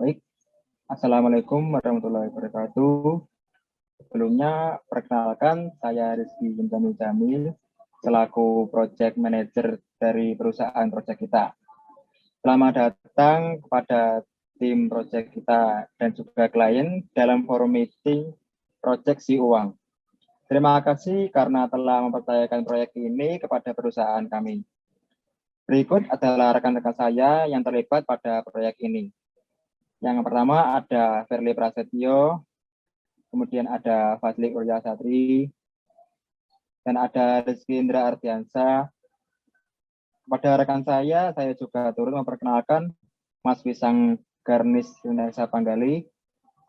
Baik, Assalamualaikum warahmatullahi wabarakatuh. Sebelumnya, perkenalkan saya Rizky Benjamin Jamil, selaku Project Manager dari perusahaan project kita. Selamat datang kepada tim project kita dan juga klien dalam forum meeting Project Si Uang. Terima kasih karena telah mempercayakan proyek ini kepada perusahaan kami. Berikut adalah rekan-rekan saya yang terlibat pada proyek ini. Yang pertama ada Verly Prasetyo, kemudian ada Fadli Urya Satri, dan ada Rizky Indra Ardiansa. Kepada rekan saya juga turut memperkenalkan Mas Wisang Garnis Yunesa Panggali,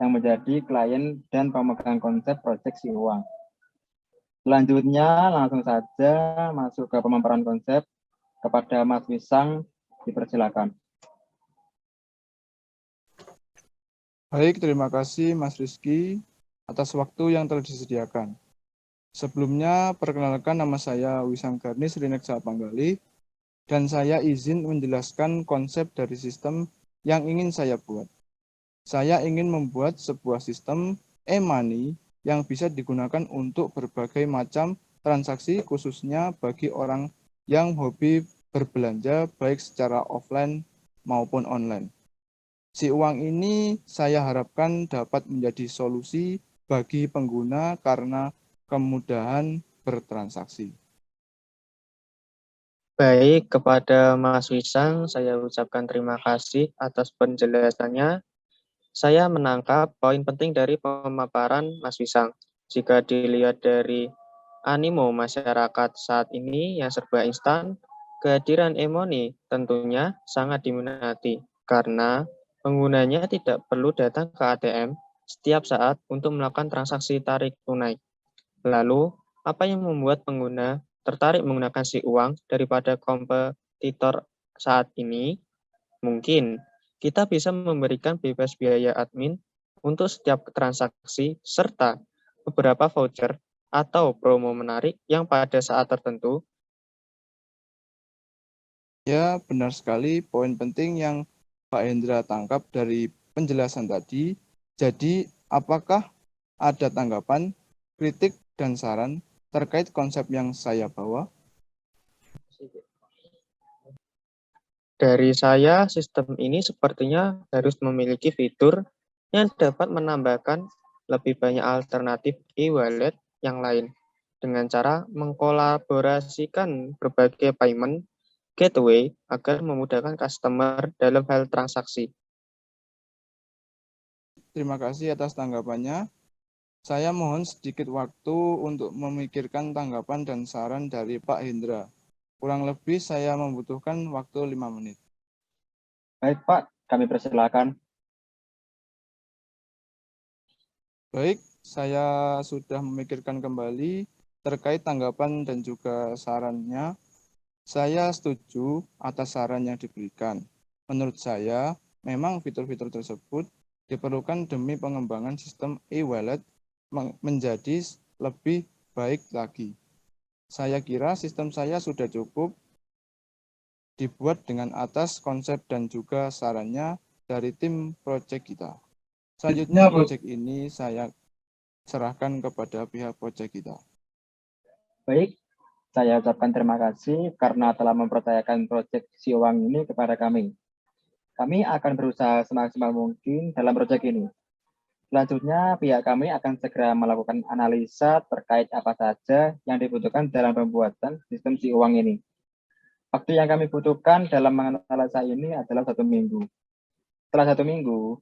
yang menjadi klien dan pemegang konsep proyek Si Uang. Selanjutnya langsung saja masuk ke pemaparan konsep. Kepada Mas Wisang, dipersilakan. Baik, terima kasih Mas Rizky atas waktu yang telah disediakan. Sebelumnya, perkenalkan nama saya Wisang Garnis Rineksa Panggali, dan saya izin menjelaskan konsep dari sistem yang ingin saya buat. Saya ingin membuat sebuah sistem e-money yang bisa digunakan untuk berbagai macam transaksi, khususnya bagi orang yang hobi berbelanja baik secara offline maupun online. Si uang ini saya harapkan dapat menjadi solusi bagi pengguna karena kemudahan bertransaksi. Baik, kepada Mas Wisang, saya ucapkan terima kasih atas penjelasannya. Saya menangkap poin penting dari pemaparan Mas Wisang. Jika dilihat dari animo masyarakat saat ini yang serba instan, kehadiran e-money tentunya sangat diminati karena penggunanya tidak perlu datang ke ATM setiap saat untuk melakukan transaksi tarik tunai. Lalu, apa yang membuat pengguna tertarik menggunakan si uang daripada kompetitor saat ini? Mungkin kita bisa memberikan bebas biaya admin untuk setiap transaksi serta beberapa voucher atau promo menarik yang pada saat tertentu. Ya, benar sekali poin penting yang Pak Hendra tangkap dari penjelasan tadi. Jadi, apakah ada tanggapan, kritik, dan saran terkait konsep yang saya bawa? Dari saya, sistem ini sepertinya harus memiliki fitur yang dapat menambahkan lebih banyak alternatif e-wallet yang lain dengan cara mengkolaborasikan berbagai payment gateway agar memudahkan customer dalam hal transaksi. Terima kasih atas tanggapannya. Saya mohon sedikit waktu untuk memikirkan tanggapan dan saran dari Pak Hendra. Kurang lebih saya membutuhkan waktu 5 menit. Baik Pak, kami persilakan. Baik, saya sudah memikirkan kembali terkait tanggapan dan juga sarannya. Saya setuju atas saran yang diberikan. Menurut saya, memang fitur-fitur tersebut diperlukan demi pengembangan sistem e-wallet menjadi lebih baik lagi. Saya kira sistem saya sudah cukup dibuat dengan atas konsep dan juga sarannya dari tim proyek kita. Selanjutnya proyek ini saya serahkan kepada pihak proyek kita. Baik, saya ucapkan terima kasih karena telah mempercayakan proyek Si Uang ini kepada kami. Kami akan berusaha semaksimal mungkin dalam proyek ini. Selanjutnya, pihak kami akan segera melakukan analisa terkait apa saja yang dibutuhkan dalam pembuatan sistem Si Uang ini. Waktu yang kami butuhkan dalam menganalisa ini adalah 1 minggu. Setelah 1 minggu,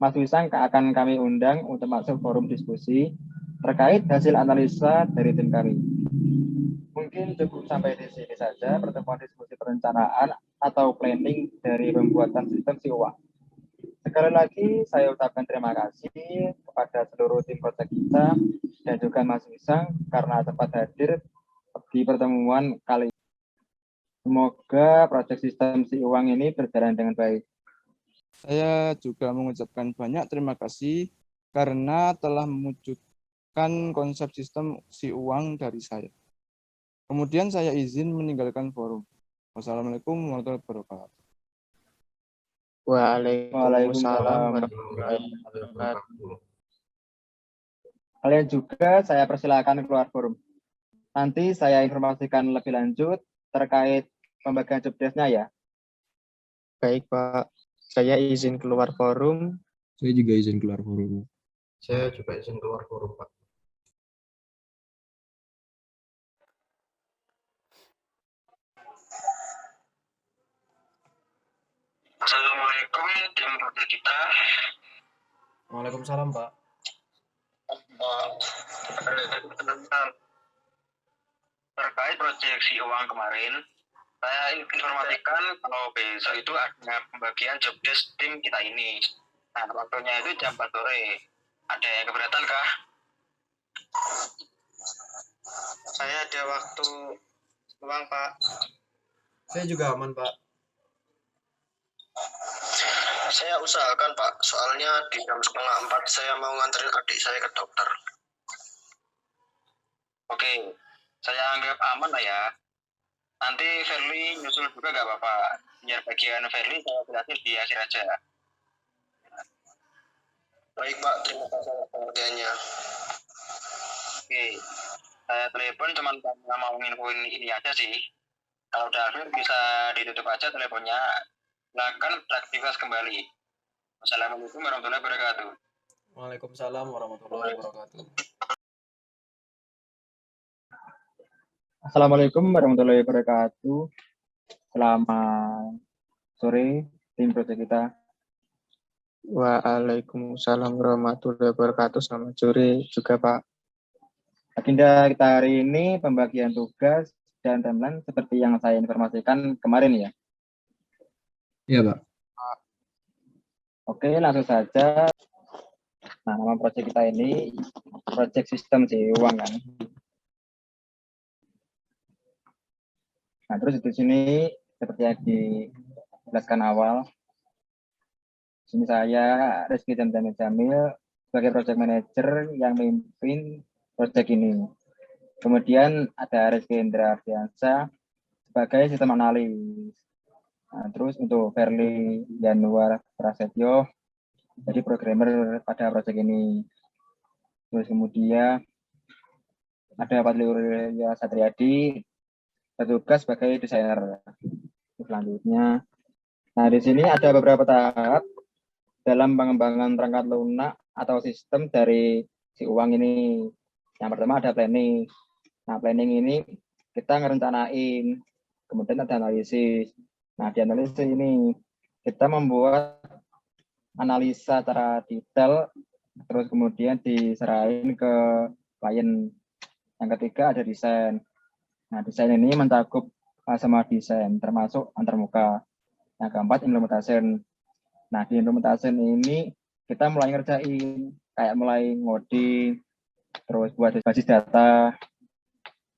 Mas Wisang akan kami undang untuk masuk forum diskusi terkait hasil analisa dari tim kami. Mungkin cukup sampai di sini saja pertemuan diskusi perencanaan atau planning dari pembuatan sistem Si Uang. Sekali lagi saya ucapkan terima kasih kepada seluruh tim proyek kita dan juga Mas Wisang karena sempat hadir di pertemuan kali ini. Semoga proyek sistem Si Uang ini berjalan dengan baik. Saya juga mengucapkan banyak terima kasih karena telah mewujudkan konsep sistem si uang dari saya. Kemudian saya izin meninggalkan forum. Wassalamualaikum warahmatullahi wabarakatuh. Waalaikumsalam Waalaikumsalam. warahmatullahi wabarakatuh. Kalian juga saya persilakan keluar forum. Nanti saya informasikan lebih lanjut terkait pembagian job desk-nya ya. Baik, Pak. Saya izin keluar forum. Saya juga izin keluar forum. Saya juga izin keluar forum, Pak. Assalamualaikum tim project kita. Waalaikumsalam, Pak. Terkait proyeksi uang kemarin, saya informasikan kalau besok itu ada pembagian job desk tim kita ini. Nah, waktunya itu jam 4 sore. Ada yang keberatan kah? Saya ada waktu luang, Pak. Saya juga aman, Pak. Saya usahakan, Pak. Soalnya di jam 3:30 saya mau nganterin adik saya ke dokter. Oke, saya anggap aman lah ya. Nanti Verly nyusul juga gak apa-apa. Biar bagian Verly saya jelasin di akhir aja. Baik, Pak. Terima kasih atas pengertiannya. Oke, saya telepon cuma mau nginfoin ini aja sih. Kalau udah akhir bisa ditutup aja teleponnya. Silakan beraktivitas kembali. Wassalamualaikum warahmatullahi wabarakatuh. Waalaikumsalam warahmatullahi wabarakatuh. Assalamualaikum warahmatullahi wabarakatuh. Selamat sore tim project kita. Waalaikumsalam warahmatullahi wabarakatuh. Selamat sore juga, Pak. Agenda kita hari ini pembagian tugas dan timeline seperti yang saya informasikan kemarin ya. Iya, Pak. Oke, langsung saja. Nah, nama proyek kita ini proyek sistem uang kan. Nah, terus di sini seperti yang dijelaskan awal, sini saya Rizky Jamil sebagai project manager yang memimpin proyek ini. Kemudian ada Rizky Indra Ardiansa sebagai sistem analis. Nah, terus untuk Verly Januar Prasetyo jadi programmer pada proyek ini. Terus kemudian ada Patliurya Satriadi bertugas sebagai desainer. Selanjutnya, nah di sini ada beberapa tahap dalam pengembangan perangkat lunak atau sistem dari si uang ini. Yang pertama ada planning. Nah, planning ini kita ngerencanain, kemudian ada analisis. Nah, di analisis ini kita membuat analisa secara detail, terus kemudian diserahin ke klien. Yang ketiga ada desain. Nah, desain ini mencakup semua desain, termasuk antarmuka. Yang keempat, implementasi. Nah, di implementasi ini kita mulai ngerjain, kayak mulai ngoding, terus buat basis data,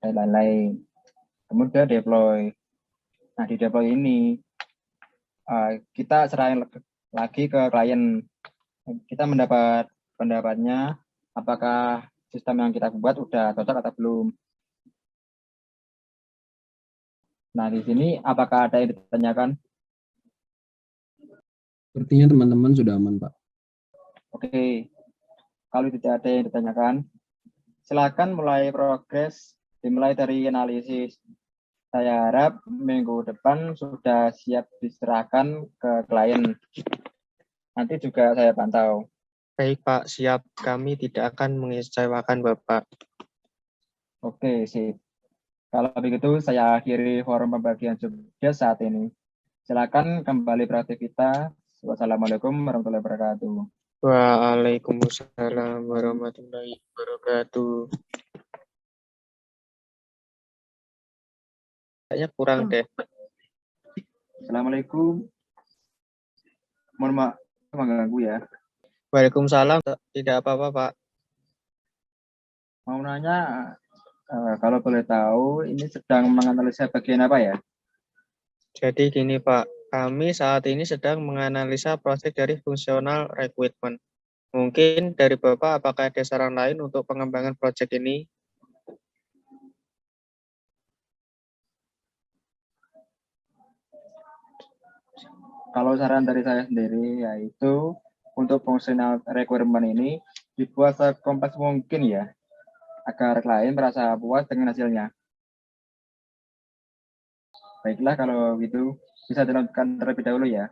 dan lain-lain. Kemudian deploy. Nah, di deploy ini kita serahin lagi ke klien. Kita mendapat pendapatnya, apakah sistem yang kita buat udah cocok atau belum. Nah, di sini apakah ada yang ditanyakan? Sepertinya teman-teman sudah aman, Pak. Oke, kalau tidak ada yang ditanyakan, silakan mulai progres, dimulai dari analisis. Saya harap minggu depan sudah siap diserahkan ke klien. Nanti juga saya pantau. Baik, Pak. Siap. Kami tidak akan mengecewakan Bapak. Oke, sip. Kalau begitu, saya akhiri forum pembagian job desk saat ini. Silakan kembali beraktivitas. Wassalamualaikum warahmatullahi wabarakatuh. Waalaikumsalam warahmatullahi wabarakatuh. Kayaknya kurang deh. Assalamualaikum. Mohon maaf mengganggu ya. Waalaikumsalam. Tidak apa-apa, Pak. Mau nanya, kalau boleh tahu, ini sedang menganalisa bagian apa ya? Jadi gini, Pak. Kami saat ini sedang menganalisa proses dari fungsional recruitment. Mungkin dari Bapak, apakah ada saran lain untuk pengembangan proyek ini? Kalau saran dari saya sendiri yaitu untuk functional requirement ini dibuat sekompleks mungkin ya, agar klien merasa puas dengan hasilnya. Baiklah kalau gitu bisa dilanjutkan terlebih dahulu ya.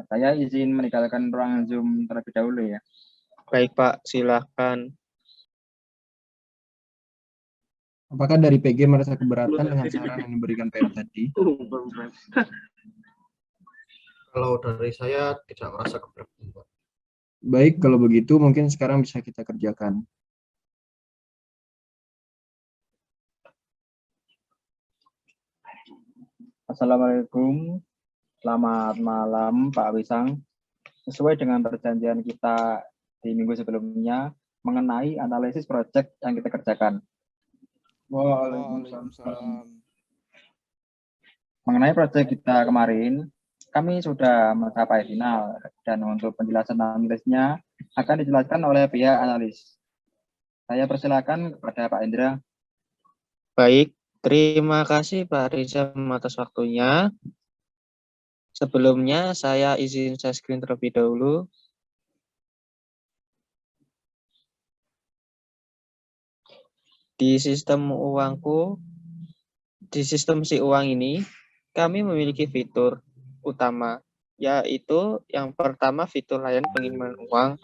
Saya izin meninggalkan ruangan Zoom terlebih dahulu ya. Baik Pak, silakan. Apakah dari PG merasa keberatan dengan saran yang diberikan PM tadi? Kalau dari saya tidak merasa keberatan, Pak. Baik, kalau begitu mungkin sekarang bisa kita kerjakan. Assalamualaikum, selamat malam Pak Wisang. Sesuai dengan perjanjian kita di minggu sebelumnya mengenai analisis proyek yang kita kerjakan. Waalaikumsalam. Mengenai proyek kita kemarin, kami sudah mencapai final dan untuk penjelasan analisisnya akan dijelaskan oleh pihak analis. Saya persilakan kepada Pak Indra. Baik, terima kasih Pak Rizam atas waktunya. Sebelumnya saya izin share screen terlebih dahulu. Di sistem uangku, di sistem si uang ini, kami memiliki fitur utama, yaitu yang pertama fitur layanan pengiriman uang,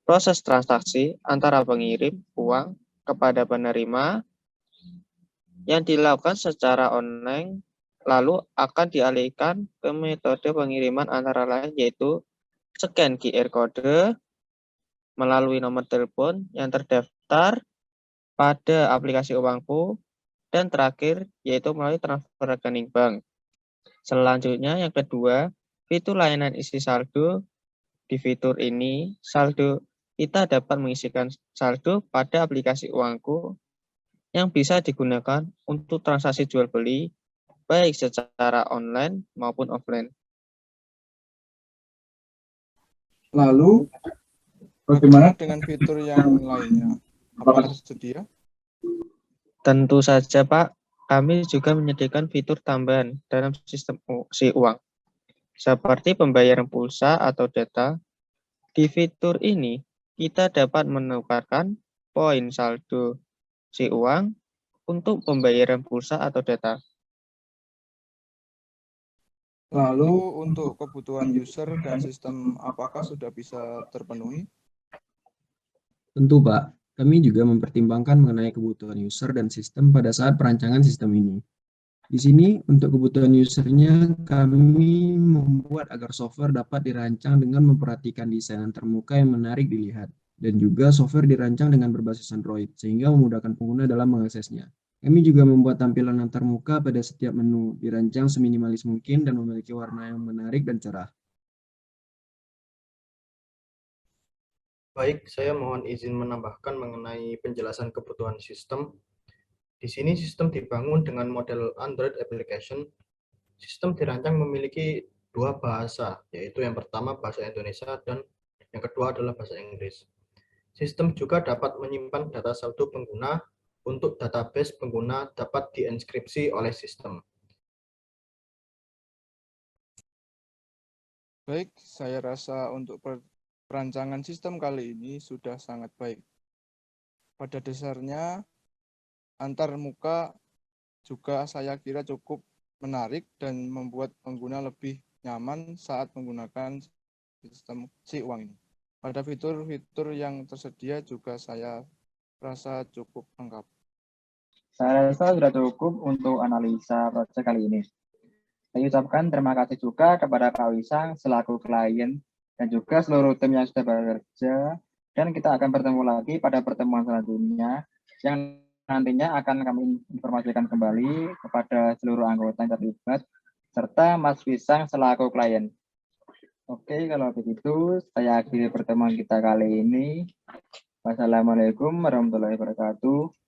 proses transaksi antara pengirim uang kepada penerima yang dilakukan secara online, lalu akan dialihkan ke metode pengiriman antara lain yaitu scan QR code melalui nomor telepon yang terdaftar pada aplikasi uangku, dan terakhir yaitu melalui transfer rekening bank. Selanjutnya yang kedua, fitur layanan isi saldo. Di fitur ini, saldo kita dapat mengisikan saldo pada aplikasi uangku yang bisa digunakan untuk transaksi jual beli baik secara online maupun offline. Lalu, bagaimana dengan fitur yang lainnya? Apakah tersedia? Tentu saja, Pak. Kami juga menyediakan fitur tambahan dalam sistem si uang, seperti pembayaran pulsa atau data. Di fitur ini, kita dapat menukarkan poin saldo si uang untuk pembayaran pulsa atau data. Lalu, untuk kebutuhan user dan sistem apakah sudah bisa terpenuhi? Tentu, Pak. Kami juga mempertimbangkan mengenai kebutuhan user dan sistem pada saat perancangan sistem ini. Di sini, untuk kebutuhan usernya, kami membuat agar software dapat dirancang dengan memperhatikan desain antarmuka yang menarik dilihat. Dan juga software dirancang dengan berbasis Android, sehingga memudahkan pengguna dalam mengaksesnya. Kami juga membuat tampilan antarmuka pada setiap menu, dirancang seminimalis mungkin dan memiliki warna yang menarik dan cerah. Baik, saya mohon izin menambahkan mengenai penjelasan kebutuhan sistem. Di sini sistem dibangun dengan model Android application. Sistem dirancang memiliki dua bahasa, yaitu yang pertama bahasa Indonesia dan yang kedua adalah bahasa Inggris. Sistem juga dapat menyimpan data saldo pengguna untuk database pengguna dapat dienkripsi oleh sistem. Baik, saya rasa untuk perancangan sistem kali ini sudah sangat baik. Pada dasarnya, antar muka juga saya kira cukup menarik dan membuat pengguna lebih nyaman saat menggunakan sistem si uang ini. Pada fitur-fitur yang tersedia juga saya rasa cukup lengkap. Saya rasa sudah cukup untuk analisa proyek kali ini. Saya ucapkan terima kasih juga kepada Pak Wisang selaku klien dan juga seluruh tim yang sudah bekerja, dan kita akan bertemu lagi pada pertemuan selanjutnya yang nantinya akan kami informasikan kembali kepada seluruh anggota yang terlibat serta Mas Wisang selaku klien. Oke, kalau begitu saya akhiri pertemuan kita kali ini. Wassalamualaikum warahmatullahi wabarakatuh.